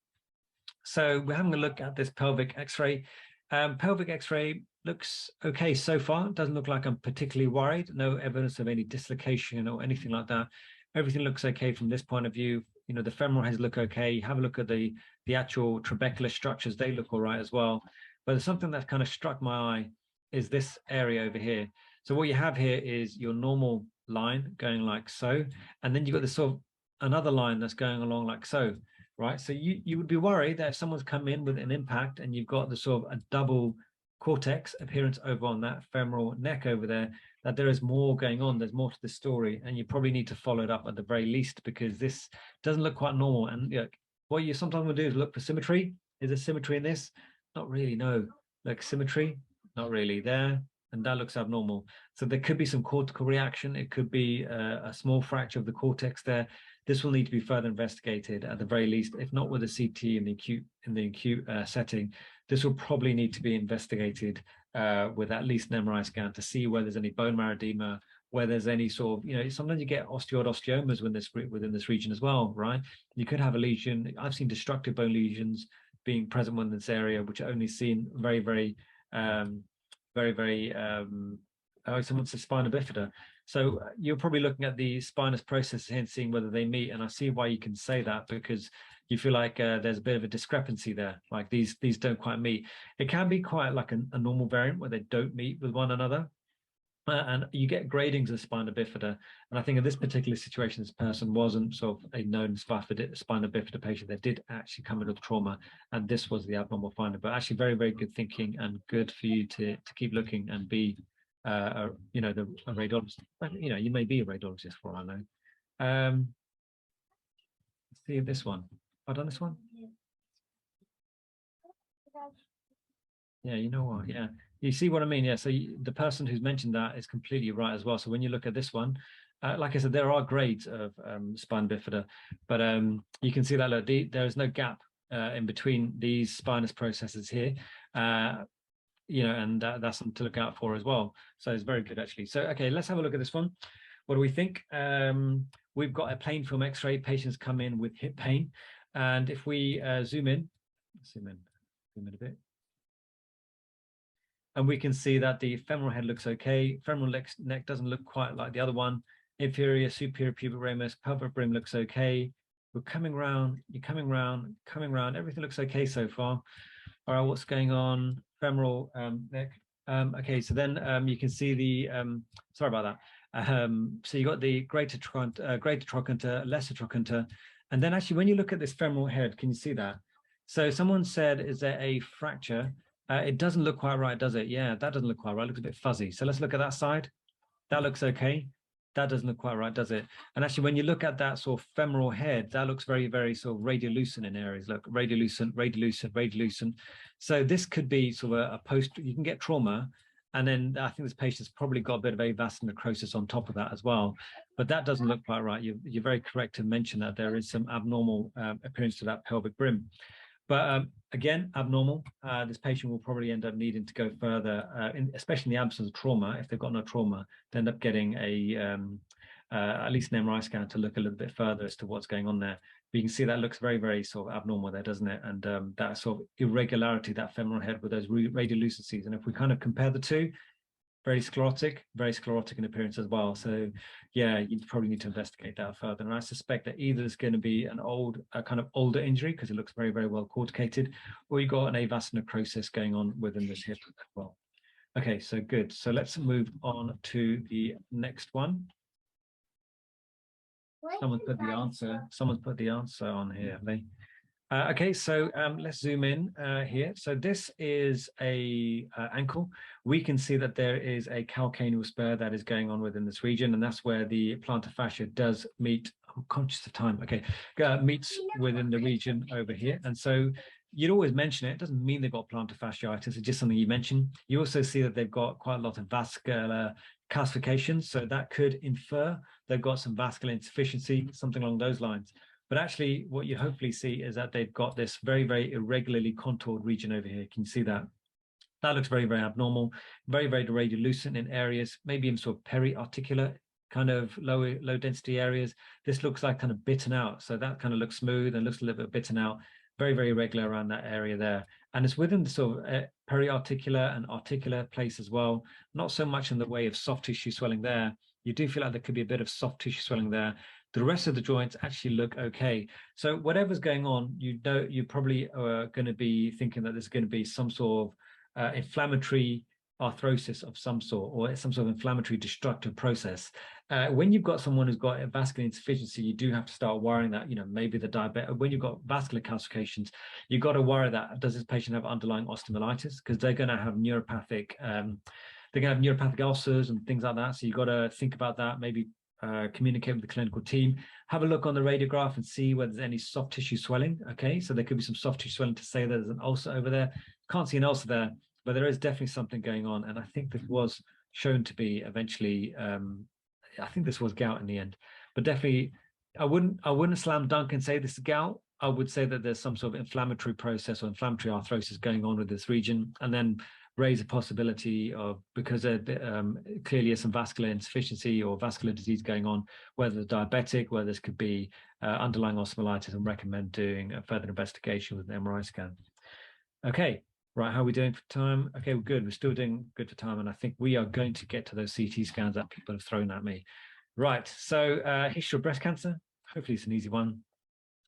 So we're having a look at this pelvic X-ray. Pelvic X-ray looks okay so far. It doesn't look like I'm particularly worried. No evidence of any dislocation or anything like that. Everything looks okay from this point of view. The femoral heads look okay. Have a look at the actual trabecular structures. They look all right as well. But there's something that kind of struck my eye is this area over here. So what you have here is your normal line going like so, and then you've got this sort of another line that's going along like so, right? So you would be worried that if someone's come in with an impact and you've got the sort of a double cortex appearance over on that femoral neck over there, that there is more going on. There's more to the story, and you probably need to follow it up at the very least, because this doesn't look quite normal. And what you sometimes will do is look for symmetry. Is there symmetry in this? Not really, no. Like symmetry, not really there. And that looks abnormal. So there could be some cortical reaction. It could be a small fracture of the cortex there. This will need to be further investigated at the very least, if not with a CT in the acute setting. This will probably need to be investigated with at least an MRI scan to see whether there's any bone marrow edema, where there's any sort of, sometimes you get osteomas within this region as well, right? You could have a lesion. I've seen destructive bone lesions being present within this area, which are only seen very, very someone says spina bifida. So you're probably looking at the spinous processes here and seeing whether they meet. And I see why you can say that, because you feel like there's a bit of a discrepancy there. Like these don't quite meet. It can be quite like a normal variant where they don't meet with one another. And you get gradings of spina bifida. And I think in this particular situation, this person wasn't sort of a known spina bifida patient. They did actually come in with trauma, and this was the abnormal finding. But actually very, very good thinking, and good for you to keep looking and be, a radiologist. You may be a radiologist for all I know. Let's see this one. Have I done this one? Yeah, you know what? Yeah. You see what I mean? Yeah. So the person who's mentioned that is completely right as well. So when you look at this one, like I said, there are grades of spina bifida, but you can see that there is no gap in between these spinous processes here, and that's something to look out for as well. So it's very good actually. So okay, let's have a look at this one. What do we think? We've got a plain film X-ray. Patients come in with hip pain, and if we zoom in a bit. and we can see that the femoral head looks okay. Femoral neck doesn't look quite like the other one. Inferior, superior pubic ramus, pelvic brim looks okay. We're coming round, you're coming round, everything looks okay so far. All right, what's going on? Femoral neck. Okay, so then you can see the, sorry about that. So you got the greater trochanter, lesser trochanter. And then actually, when you look at this femoral head, can you see that? So someone said, is there a fracture? It doesn't look quite right, does it? Yeah, that doesn't look quite right. It looks a bit fuzzy. So let's look at that side. That looks okay. That doesn't look quite right, does it? And actually, when you look at that sort of femoral head, that looks very, very sort of radiolucent in areas. Look, radiolucent, radiolucent, radiolucent. So this could be sort of a post, you can get trauma. And then I think this patient's probably got a bit of avascular necrosis on top of that as well. But that doesn't look quite right. You're very correct to mention that there is some abnormal appearance to that pelvic brim. But again, abnormal. This patient will probably end up needing to go further, especially in the absence of trauma. If they've got no trauma, they end up getting at least an MRI scan to look a little bit further as to what's going on there. But you can see that looks very, very sort of abnormal there, doesn't it? And that sort of irregularity, that femoral head with those radiolucencies. And if we kind of compare the two, very sclerotic in appearance as well. So yeah, you probably need to investigate that further. And I suspect that either it's going to be a kind of older injury because it looks very, very well corticated, or you got an avascular necrosis going on within this hip as well. Okay, so good. So let's move on to the next one. Someone's put the answer on here, have they? Okay, so let's zoom in here. So this is a ankle. We can see that there is a calcaneal spur that is going on within this region, and that's where the plantar fascia does meet. I'm conscious of time. Okay, meets within the region over here, and so you'd always mention it. It doesn't mean they've got plantar fasciitis. It's just something you mention. You also see that they've got quite a lot of vascular calcifications, so that could infer they've got some vascular insufficiency, something along those lines. But actually, what you hopefully see is that they've got this very, very irregularly contoured region over here. Can you see that? That looks very, very abnormal, very, very radiolucent in areas, maybe in sort of periarticular kind of low density areas. This looks like kind of bitten out. So that kind of looks smooth and looks a little bit bitten out, very, very irregular around that area there. And it's within the sort of periarticular and articular place as well. Not so much in the way of soft tissue swelling there. You do feel like there could be a bit of soft tissue swelling there. The rest of the joints actually look okay. So whatever's going on, you probably are going to be thinking that there's going to be some sort of inflammatory arthrosis of some sort, or some sort of inflammatory destructive process. When you've got someone who's got a vascular insufficiency, you do have to start worrying that, maybe the diabetic, when you've got vascular calcifications, you've got to worry that, does this patient have underlying osteomyelitis? Because they're going to have neuropathic, ulcers and things like that. So you've got to think about that, maybe communicate with the clinical team, have a look on the radiograph and see whether there's any soft tissue swelling. Okay, so there could be some soft tissue swelling to say there's an ulcer over there. Can't see an ulcer there, but there is definitely something going on. And I think this was shown to be eventually, I think this was gout in the end, but definitely I wouldn't slam dunk and say this is gout. I would say that there's some sort of inflammatory process or inflammatory arthrosis going on with this region, and then raise a possibility of, because there clearly is some vascular insufficiency or vascular disease going on, whether diabetic, whether this could be underlying osteomyelitis, and recommend doing a further investigation with an MRI scan. Okay, right, how are we doing for time? Okay, we're good. We're still doing good for time, and I think we are going to get to those CT scans that people have thrown at me. Right, so history of breast cancer. Hopefully it's an easy one.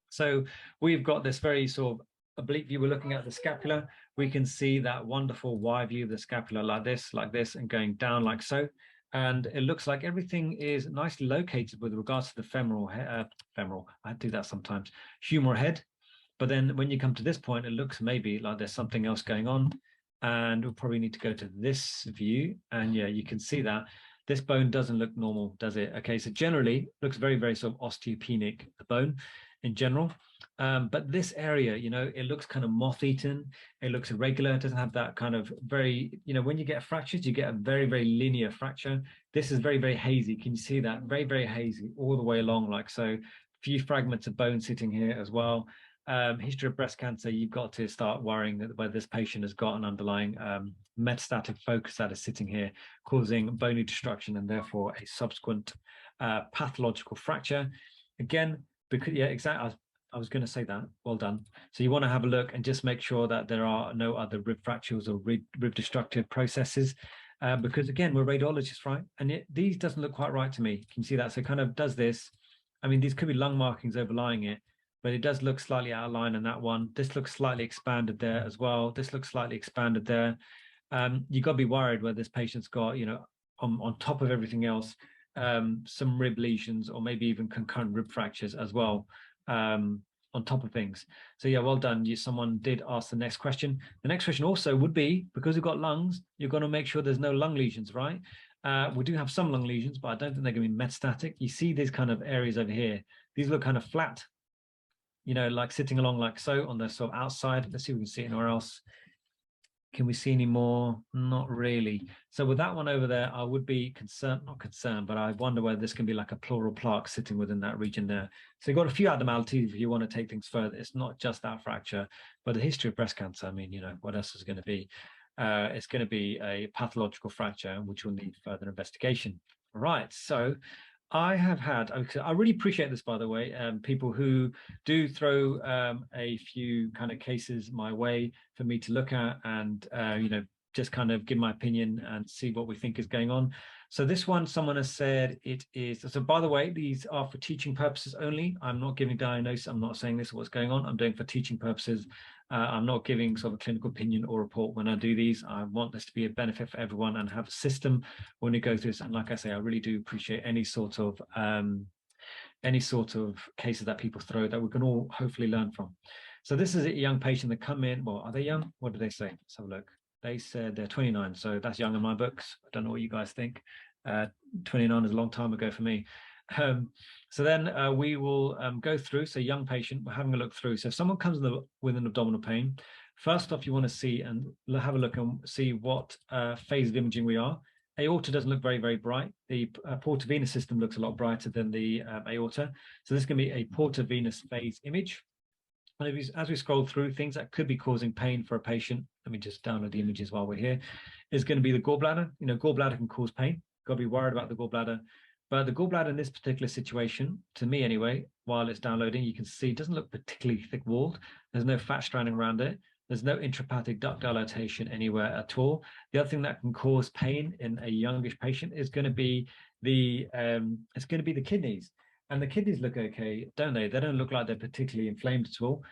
So we've got this very sort of oblique view. We're looking at the scapula. We can see that wonderful wide view of the scapula like this, and going down like so. And it looks like everything is nicely located with regards to the femoral, I do that sometimes, humeral head. But then when you come to this point, it looks maybe like there's something else going on. And we'll probably need to go to this view. And yeah, you can see that this bone doesn't look normal, does it? Okay, so generally it looks very, very sort of osteopenic, the bone in general. But this area, it looks kind of moth-eaten. It looks irregular. It doesn't have that kind of very, when you get fractures, you get a very, very linear fracture. This is very, very hazy. Can you see that? Very, very hazy all the way along, like so. Few fragments of bone sitting here as well. History of breast cancer, you've got to start worrying that whether this patient has got an underlying metastatic focus that is sitting here, causing bony destruction and therefore a subsequent pathological fracture. Again, because, yeah, exactly. I was going to say that. Well done. So you want to have a look and just make sure that there are no other rib fractures or rib destructive processes, because again, we're radiologists, right? And these doesn't look quite right to me. Can you see that? So it kind of does this. I mean, these could be lung markings overlying it, but it does look slightly out of line in that one. This looks slightly expanded there as well. This looks slightly expanded there. You've got to be worried whether this patient's got, you know, on top of everything else, some rib lesions or maybe even concurrent rib fractures as well, on top of things. So yeah, well done. Someone did ask the next question. The next question also would be, because we've got lungs, you're going to make sure there's no lung lesions, right? We do have some lung lesions, but I don't think they're going to be metastatic. You see these kind of areas over here. These look kind of flat, you know, like sitting along like so on the sort of outside. Let's see if we can see it anywhere else. Can we see any more? Not really. So with that one over there, I would be concerned, not concerned, but I wonder whether this can be like a pleural plaque sitting within that region there. So you've got a few abnormalities if you want to take things further. It's not just that fracture, but the history of breast cancer. I mean, you know, what else is going to be? It's going to be a pathological fracture, which will need further investigation. All right. So I have had, I really appreciate this, by the way, people who do throw a few kind of cases my way for me to look at and, you know, just kind of give my opinion and see what we think is going on. So this one, someone has said it is, so by the way, these are for teaching purposes only. I'm not giving diagnosis. I'm not saying this is what's going on. I'm doing for teaching purposes. I'm not giving sort of a clinical opinion or report when I do these. I want this to be a benefit for everyone and have a system when we go through this. And like I say, I really do appreciate any sort of cases that people throw that we can all hopefully learn from. So this is a young patient that come in. Well, are they young? What did they say? Let's have a look. They said they're 29, so that's young in my books. I don't know what you guys think. 29 is a long time ago for me. So then we will go through. So young patient, we're having a look through. So if someone comes with an abdominal pain, first off, you want to see and have a look and see what phase of imaging we are. Aorta doesn't look very, very bright. The portovenous system looks a lot brighter than the aorta. So this is going to be a portovenous phase image. And as we scroll through things that could be causing pain for a patient, let me just download the images while we're here, is going to be the gallbladder. You know, gallbladder can cause pain. Got to be worried about the gallbladder. But the gallbladder in this particular situation, to me anyway, while it's downloading, you can see it doesn't look particularly thick-walled. There's no fat stranding around it. There's no intrahepatic duct dilatation anywhere at all. The other thing that can cause pain in a youngish patient is going to be the kidneys. And the kidneys look okay, don't they? They don't look like they're particularly inflamed at all.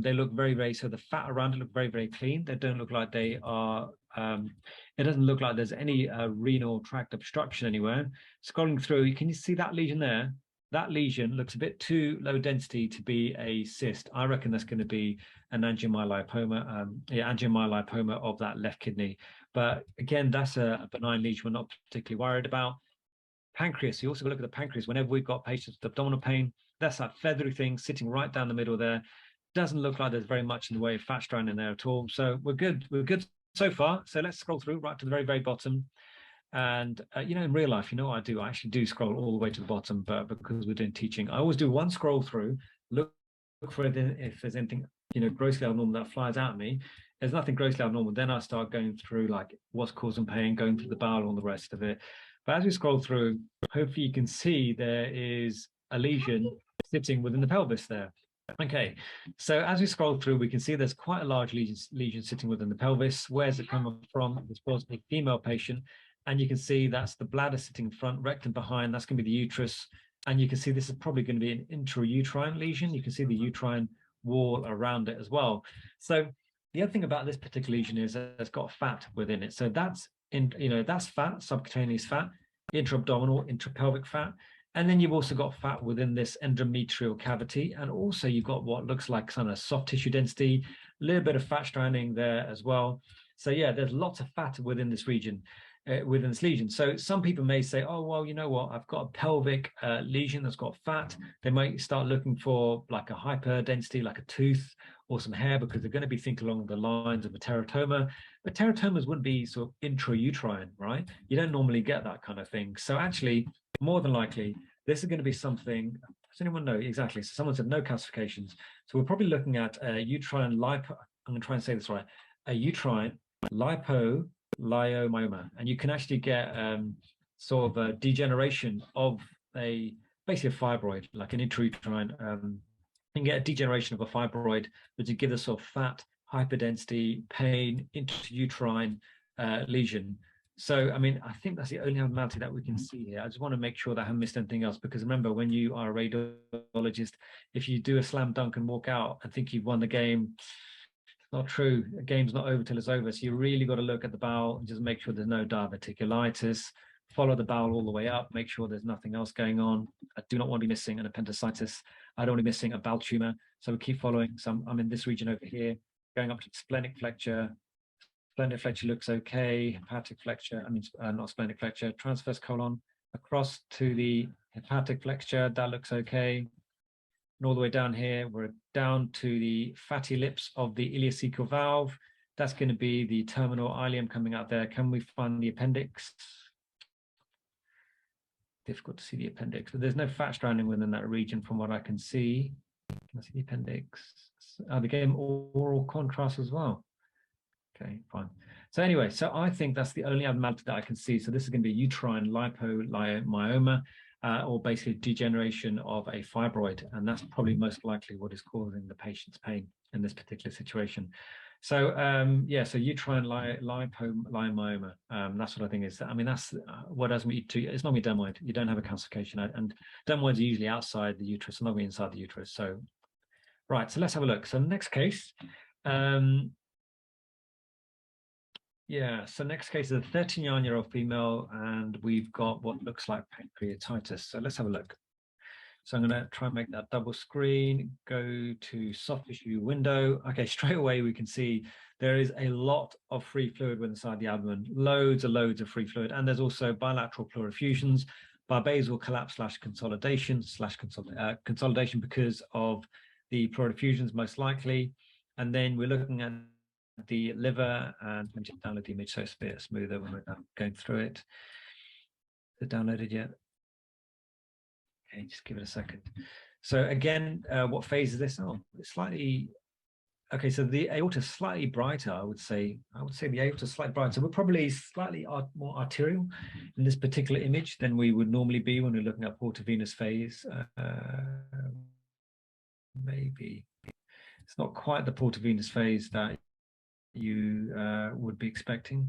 They look very, very, so the fat around it look very, very clean. They don't look like they are, it doesn't look like there's any renal tract obstruction anywhere. Scrolling through, can you see that lesion there? That lesion looks a bit too low density to be a cyst. I reckon that's going to be an angiomyolipoma, angiomyolipoma of that left kidney. But again, that's a benign lesion we're not particularly worried about. Pancreas, you also look at the pancreas. Whenever we've got patients with abdominal pain, that's that feathery thing sitting right down the middle there. Doesn't look like there's very much in the way of fat strand in there at all. So we're good so far. So let's scroll through right to the very, very bottom. And you know, in real life, you know what I do? I actually do scroll all the way to the bottom, but because we're doing teaching, I always do one scroll through, look for it if there's anything, you know, grossly abnormal that flies out at me. There's nothing grossly abnormal. Then I start going through like what's causing pain, going through the bowel, all the rest of it. But as we scroll through, hopefully you can see there is a lesion sitting within the pelvis there. Okay, so as we scroll through, we can see there's quite a large lesion sitting within the pelvis. Where's it coming from? This was a female patient, and you can see that's the bladder sitting in front, rectum behind. That's going to be the uterus, and you can see this is probably going to be an intrauterine lesion. You can see the uterine wall around it as well. So the other thing about this particular lesion is that it's got fat within it. So that's that's fat, subcutaneous fat, intra-abdominal, intrapelvic fat. And then you've also got fat within this endometrial cavity. And also you've got what looks like kind of soft tissue density, a little bit of fat stranding there as well. So yeah, there's lots of fat within this region, within this lesion. So some people may say, oh, well, you know what, I've got a pelvic lesion that's got fat. They might start looking for like a hyperdensity, like a tooth or some hair, because they're going to be thinking along the lines of a teratoma. But teratomas wouldn't be sort of intrauterine, right? You don't normally get that kind of thing. So actually, more than likely, this is going to be something, does anyone know exactly? So someone said no calcifications. So we're probably looking at a uterine lipo, I'm going to try and say this right, a uterine lipoleiomyoma. And you can actually get sort of a degeneration of basically a fibroid, like an intrauterine and get a degeneration of a fibroid, which would give us sort of fat, hyperdensity, pain, intrauterine lesion. So, I mean, I think that's the only abnormality that we can see here. I just want to make sure that I haven't missed anything else, because remember, when you are a radiologist, if you do a slam dunk and walk out and think you've won the game, it's not true. The game's not over till it's over. So you really got to look at the bowel and just make sure there's no diverticulitis. Follow the bowel all the way up. Make sure there's nothing else going on. I do not want to be missing an appendicitis. I don't want to be missing a bowel tumor. So we keep following. So I'm in this region over here, going up to the splenic flexure. Splenic flexure looks okay. Hepatic flexure, not splenic flexure, transverse colon across to the hepatic flexure, that looks okay. And all the way down here, we're down to the fatty lips of the ileocecal valve. That's going to be the terminal ileum coming out there. Can we find the appendix? Difficult to see the appendix, but there's no fat stranding within that region from what I can see. Can I see the appendix? They gave oral contrast as well. Okay, fine. So anyway, so I think that's the only abnormality that I can see. So this is going to be uterine lipomyoma, or basically degeneration of a fibroid. And that's probably most likely what is causing the patient's pain in this particular situation. So yeah, so uterine lipomyoma, that's what I think is. I mean, that's what does me to. It's not me dermoid. You don't have a calcification, and dermoids are usually outside the uterus, not inside the uterus. So, right. So let's have a look. So next case. Yeah, so next case is a 39-year-old female, and we've got what looks like pancreatitis. So let's have a look. So I'm going to try and make that double screen, go to soft tissue window. Okay, straight away we can see there is a lot of free fluid inside the abdomen, loads and loads of free fluid, and there's also bilateral pleural effusions, bibasal collapse / consolidation consolidation because of the pleural effusions most likely. And then we're looking at the liver, and let me just download the image so it's a bit smoother when we're going through it. Is it downloaded yet? Okay, just give it a second. So again, what phase is this on? It's slightly, okay, so the aorta is slightly brighter, I would say. I would say the aorta is slightly brighter. We're probably slightly more arterial in this particular image than we would normally be when we're looking at portovenous phase. Maybe. It's not quite the portovenous phase that you would be expecting.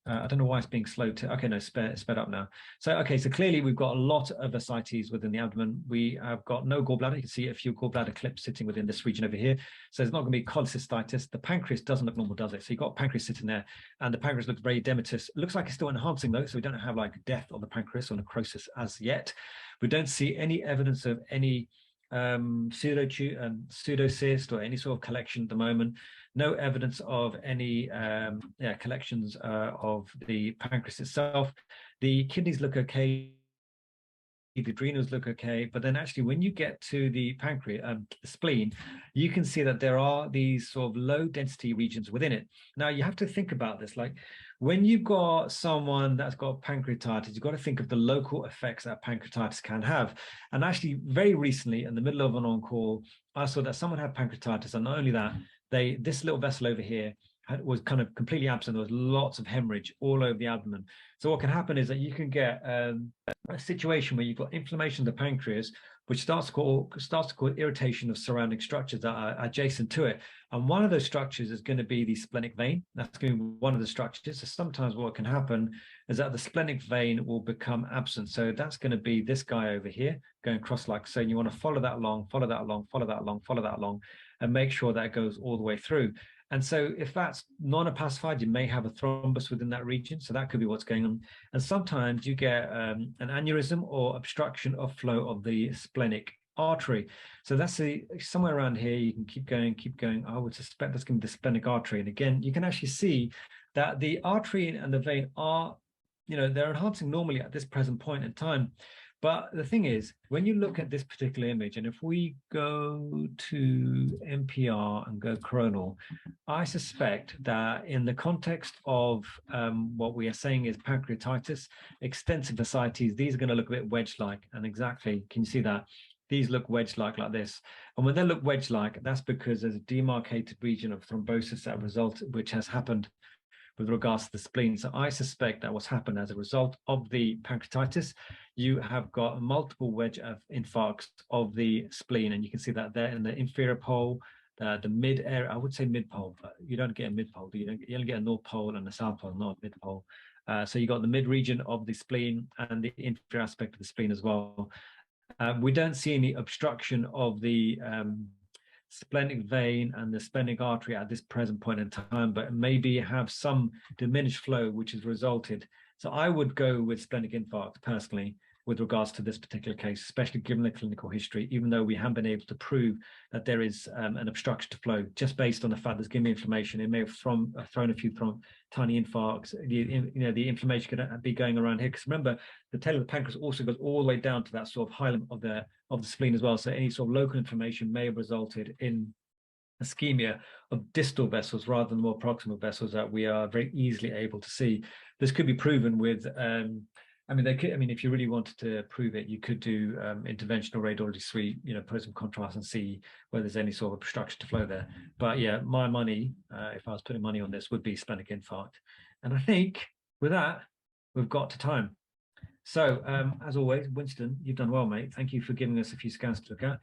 I don't know why it's being slow to, okay, no, sped up now. So, okay, so clearly we've got a lot of ascites within the abdomen. We have got no gallbladder. You can see a few gallbladder clips sitting within this region over here. So there's not going to be cholecystitis. The pancreas doesn't look normal, does it? So you've got pancreas sitting there, and the pancreas looks very edematous. It looks like it's still enhancing though, so we don't have like death of the pancreas or necrosis as yet. We don't see any evidence of any pseudocyst or any sort of collection at the moment. No evidence of any collections of the pancreas itself. The kidneys look okay, the adrenals look okay, but then actually when you get to the pancreas, the spleen, you can see that there are these sort of low density regions within it. Now you have to think about this, like when you've got someone that's got pancreatitis, you've got to think of the local effects that pancreatitis can have. And actually very recently in the middle of an on-call, I saw that someone had pancreatitis, and not only that, this little vessel over here was kind of completely absent. There was lots of hemorrhage all over the abdomen. So what can happen is that you can get a situation where you've got inflammation of the pancreas, which starts to cause irritation of surrounding structures that are adjacent to it. And one of those structures is going to be the splenic vein. That's going to be one of the structures. So sometimes what can happen is that the splenic vein will become absent. So that's going to be this guy over here going across like so. And you want to follow that along, follow that along, follow that along, follow that along, and make sure that it goes all the way through. And so if that's non-opacified, you may have a thrombus within that region. So that could be what's going on. And sometimes you get an aneurysm or obstruction of flow of the splenic artery. So that's somewhere around here. You can keep going. I would suspect that's going to be the splenic artery. And again, you can actually see that the artery and the vein are, they're enhancing normally at this present point in time. But the thing is, when you look at this particular image, and if we go to MPR and go coronal, I suspect that in the context of what we are saying is pancreatitis, extensive ascites, these are going to look a bit wedge-like. And exactly, can you see that? These look wedge-like like this. And when they look wedge-like, that's because there's a demarcated region of thrombosis which has happened with regards to the spleen. So I suspect that what's happened as a result of the pancreatitis, you have got multiple wedge of infarcts of the spleen, and you can see that there in the inferior pole, the mid area. I would say mid pole, but you don't get a mid pole. You only get a north pole and a south pole, not a mid pole. So you got the mid region of the spleen and the inferior aspect of the spleen as well. We don't see any obstruction of the splenic vein and the splenic artery at this present point in time, but maybe have some diminished flow, which has resulted. So I would go with splenic infarct personally with regards to this particular case, especially given the clinical history, even though we haven't been able to prove that there is an obstruction to flow, just based on the fact there's given me inflammation. It may have thrown a few tiny infarcts. The inflammation could be going around here, because remember, the tail of the pancreas also goes all the way down to that sort of hilum of the spleen as well. So any sort of local inflammation may have resulted in ischemia of distal vessels rather than more proximal vessels that we are very easily able to see. This could be proven with if you really wanted to prove it, you could do interventional radiology suite, put some contrast and see whether there's any sort of obstruction to flow there. But yeah, my money, if I was putting money on this, would be splenic infarct. And I think with that, we've got to time. So as always, Winston, you've done well, mate. Thank you for giving us a few scans to look at.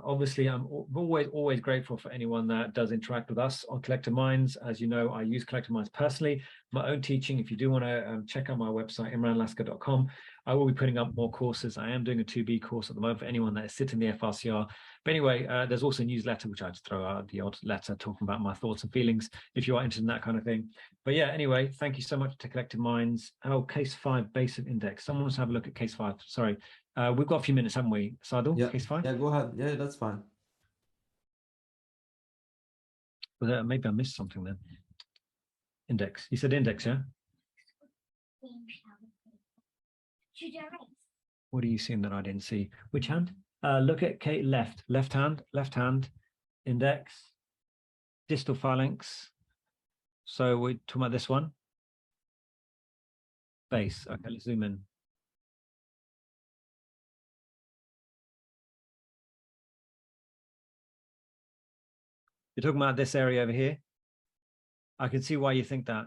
Obviously, I'm always grateful for anyone that does interact with us on Collective Minds. As you know, I use Collective Minds personally. My own teaching, if you do want to check out my website, imranlasker.com, I will be putting up more courses. I am doing a 2B course at the moment for anyone that is sitting the FRCR. But anyway, there's also a newsletter, which I just throw out, the odd letter talking about my thoughts and feelings, if you are interested in that kind of thing. But yeah, anyway, thank you so much to Collective Minds. Oh, case 5, basic index. Someone wants to have a look at case 5. Sorry. We've got a few minutes, haven't we, Seidel? Yeah. Case 5? Yeah, go ahead. Yeah, that's fine. Well, maybe I missed something then. Index. You said index, yeah? What are you seeing that I didn't see? Which hand? Look at Kate left hand, index, distal phalanx. So we're talking about this one. Base. Okay, let's zoom in. You're talking about this area over here. I can see why you think that.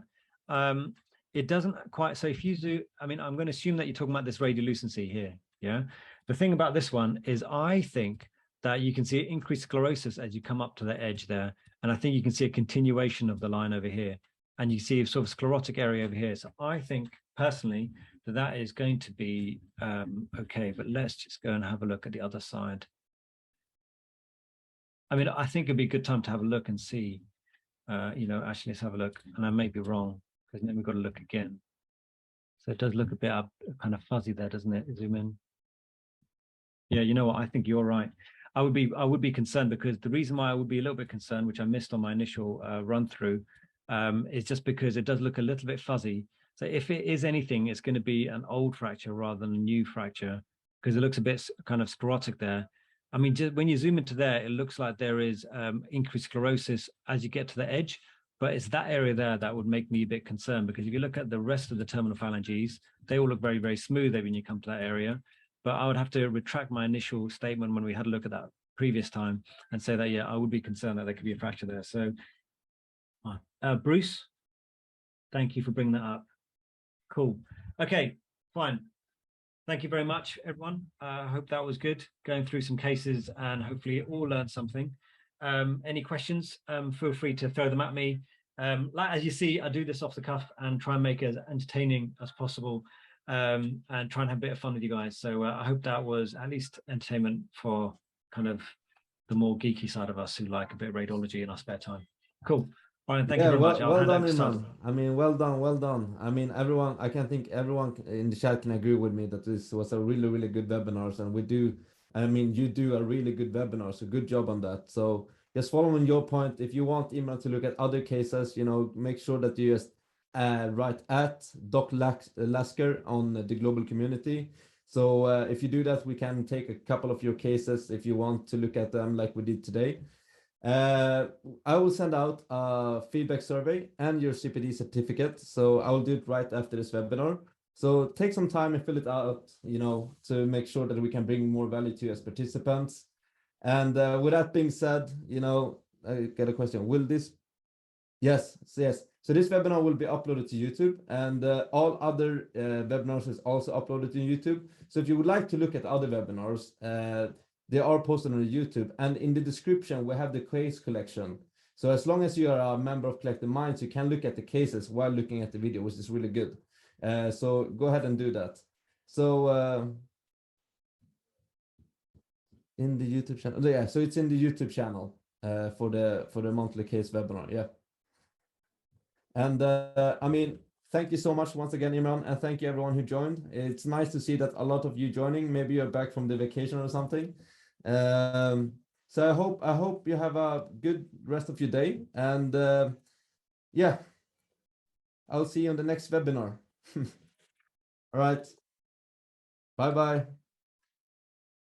It doesn't quite, so if you do, I'm going to assume that you're talking about this radiolucency here, yeah? The thing about this one is I think that you can see increased sclerosis as you come up to the edge there. And I think you can see a continuation of the line over here. And you see a sort of sclerotic area over here. So I think personally that is going to be okay, but let's just go and have a look at the other side. I think it'd be a good time to have a look and see, actually let's have a look, and I may be wrong, because then we've got to look again. So it does look a bit up, kind of fuzzy there, doesn't it? Zoom in. Yeah, you know what? I think you're right. I would be concerned, because the reason why I would be a little bit concerned, which I missed on my initial run through, is just because it does look a little bit fuzzy. So if it is anything, it's going to be an old fracture rather than a new fracture, because it looks a bit kind of sclerotic there. Just when you zoom into there, it looks like there is increased sclerosis as you get to the edge, but it's that area there that would make me a bit concerned, because if you look at the rest of the terminal phalanges, they all look very, very smooth when you come to that area. But I would have to retract my initial statement when we had a look at that previous time and say that, yeah, I would be concerned that there could be a fracture there. So, Bruce, thank you for bringing that up. Cool. Okay, fine. Thank you very much, everyone. I hope that was good, going through some cases, and hopefully you all learned something. Any questions, feel free to throw them at me. As you see, I do this off the cuff and try and make it as entertaining as possible, and try and have a bit of fun with you guys. So I hope that was at least entertainment for kind of the more geeky side of us who like a bit of radiology in our spare time. Cool. Brian, thank you very much. Well done, Imran. Well done. Everyone, I can think everyone in the chat can agree with me that this was a really, really good webinar, and you do a really good webinar, so good job on that. So just following your point, if you want Imran to look at other cases, make sure that you just write at Doc Lasker on the global community. So if you do that, we can take a couple of your cases if you want to look at them like we did today. I will send out a feedback survey and your CPD certificate. So I will do it right after this webinar. So take some time and fill it out, to make sure that we can bring more value to you as participants. And with that being said, I get a question. Will this? Yes. So this webinar will be uploaded to YouTube, and all other webinars is also uploaded to YouTube. So if you would like to look at other webinars, they are posted on YouTube, and in the description we have the case collection. So as long as you are a member of Collective Minds, you can look at the cases while looking at the video, which is really good. So go ahead and do that. So in the YouTube channel, yeah, so it's in the YouTube channel for the monthly case webinar, yeah. And I mean, thank you so much once again, Imran, and thank you everyone who joined. It's nice to see that a lot of you joining. Maybe you're back from the vacation or something. So I hope you have a good rest of your day, and yeah, I'll see you on the next webinar. All right, bye bye.